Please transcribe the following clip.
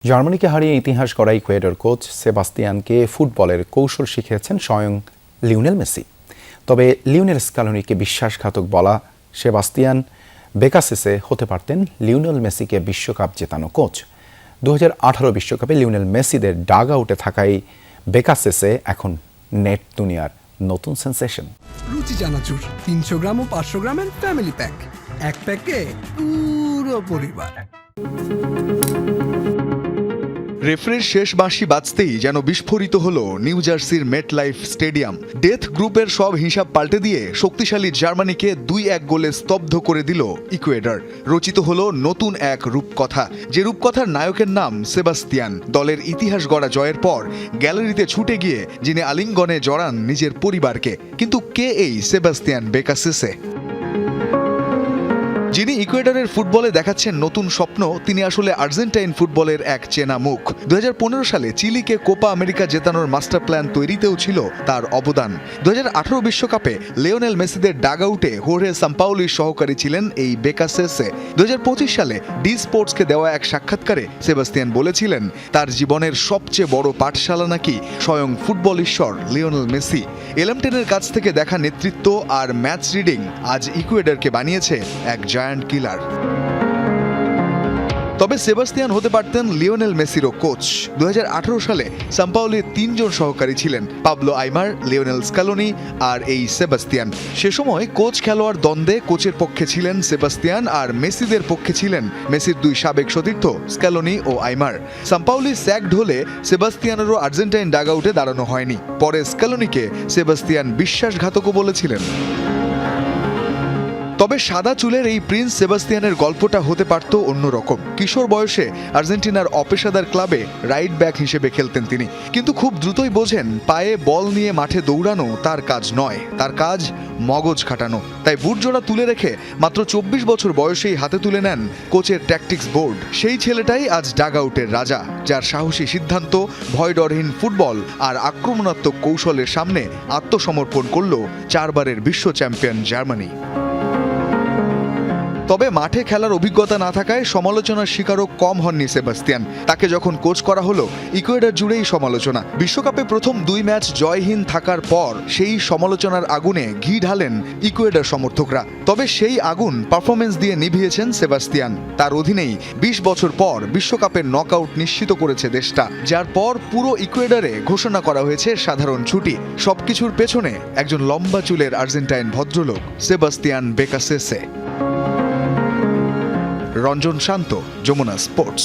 জার্মানিকে হারিয়ে ইতিহাস গড়া ইকুয়েডর কোচ সেবাস্তিয়ানকে ফুটবলের কৌশল শিখিয়েছেন স্বয়ং লিওনেল মেসি। তবে লিওনেল স্কালোনিকে বিশ্বাসঘাতক বলা সেবাস্তিয়ান বেকাসেসে হতে পারতেন লিওনেল মেসিকে বিশ্বকাপ জেতানো কোচ। 2018 বিশ্বকাপে লিওনেল মেসিদের ডাগ আউটে থাকাই বেকাসেসে এখন নেট দুনিয়ার নতুন সেন্সেশন। রুচি চানাচুর 300 গ্রাম ও 500 গ্রামের ফ্যামিলি প্যাক, এক প্যাকে পুরো পরিবার। রেফারির শেষ বাঁশি বাজতেই যেন বিস্ফোরিত হলো নিউ জার্সির মেটলাইফ স্টেডিয়াম। ডেথ গ্রুপের সব হিসাব পাল্টে দিয়ে শক্তিশালী জার্মানিকে 2-1 গোলে স্তব্ধ করে দিল ইকুয়েডর। রচিত হলো নতুন এক রূপকথা, যে রূপকথার নায়কের নাম সেবাস্তিয়ান। দলের ইতিহাস গড়া জয়ের পর গ্যালারিতে ছুটে গিয়ে যিনি আলিঙ্গনে জড়ান নিজের পরিবারকে। কিন্তু কে এই সেবাস্তিয়ান বেকাসেসে? যিনি ইকুয়েডরের ফুটবলে দেখাচ্ছেন নতুন স্বপ্ন, তিনি আসলে আর্জেন্টাইন ফুটবলের এক চেনা মুখ। 2015 সালে চিলিকে কোপা আমেরিকা জেতানোর মাস্টার প্ল্যান তৈরিতেও ছিল তার অবদান। 2018 বিশ্বকাপে লিওনেল মেসিদের ডাগ আউটে হোর্হে সাম্পাওলির সহকারী ছিলেন এই বেকাসেসে। 2025 সালে ডি স্পোর্টসকে দেওয়া এক সাক্ষাৎকারে সেবাস্তিয়ান বলেছিলেন, তার জীবনের সবচেয়ে বড় পাঠশালা নাকি স্বয়ং ফুটবল ঈশ্বর লিওনেল মেসি। এলএম10-এর কাছ থেকে দেখা নেতৃত্ব আর ম্যাচ রিডিং আজ ইকুয়েডরকে বানিয়েছে এক জায়ান্ট কিলার। তবে সেবাস্তিয়ান হতে পারতেন লিওনেল মেসিরও কোচ। 2018 সালে সাম্পাওলির 3 জন সহকারী ছিলেন, পাবলো আইমার, লিওনেল স্কালোনি আর এই সেবাস্তিয়ান। সে সময় কোচ খেলোয়াড় দ্বন্দ্বে কোচের পক্ষে ছিলেন সেবাস্তিয়ান আর মেসিদের পক্ষে ছিলেন মেসির 2 সাবেক সতীর্থ স্কালোনি ও আইমার। সাম্পাওলি স্যাকড হলে সেবাস্তিয়ানেরও আর্জেন্টাইন ডাগ আউটে দাঁড়ানো হয়নি। পরে স্কালোনিকে সেবাস্তিয়ান বিশ্বাসঘাতকও বলেছিলেন। তবে সাদা চুলের এই প্রিন্স সেবাস্তিয়ানের গল্পটা হতে পারত অন্যরকম। কিশোর বয়সে আর্জেন্টিনার অপেশাদার ক্লাবে রাইট ব্যাক হিসেবে খেলতেন তিনি, কিন্তু খুব দ্রুতই বোঝেন পায়ে বল নিয়ে মাঠে দৌড়ানো তার কাজ নয়, তার কাজ মগজ খাটানো। তাই বুটজোড়া তুলে রেখে মাত্র 24 বছর বয়সেই হাতে তুলে নেন কোচের ট্যাকটিক্স বোর্ড। সেই ছেলেটাই আজ ডাগ আউটের রাজা, যার সাহসী সিদ্ধান্ত, ভয়ডরহীন ফুটবল আর আক্রমণাত্মক কৌশলের সামনে আত্মসমর্পণ করল 4 বারের বিশ্ব চ্যাম্পিয়ন জার্মানি। তবে মাঠে খেলার অভিজ্ঞতা না থাকায় সমালোচনার শিকারও কম হননি সেবাস্তিয়ান। তাকে যখন কোচ করা হলো, ইকুয়েডর জুড়েই সমালোচনা। বিশ্বকাপে প্রথম 2 ম্যাচ জয়হীন থাকার পর সেই সমালোচনার আগুনে ঘি ঢালেন ইকুয়েডর সমর্থকরা। তবে সেই আগুন পারফরমেন্স দিয়ে নিভিয়েছেন সেবাস্তিয়ান। তার অধীনেই 20 বছর পর বিশ্বকাপের নকআউট নিশ্চিত করেছে দেশটা, যার পর পুরো ইকুয়েডরে ঘোষণা করা হয়েছে সাধারণ ছুটি। সবকিছুর পেছনে একজন লম্বা চুলের আর্জেন্টাইন ভদ্রলোক, সেবাস্তিয়ান বেকাসেসে। রঞ্জন শান্ত, যমুনা স্পোর্টস।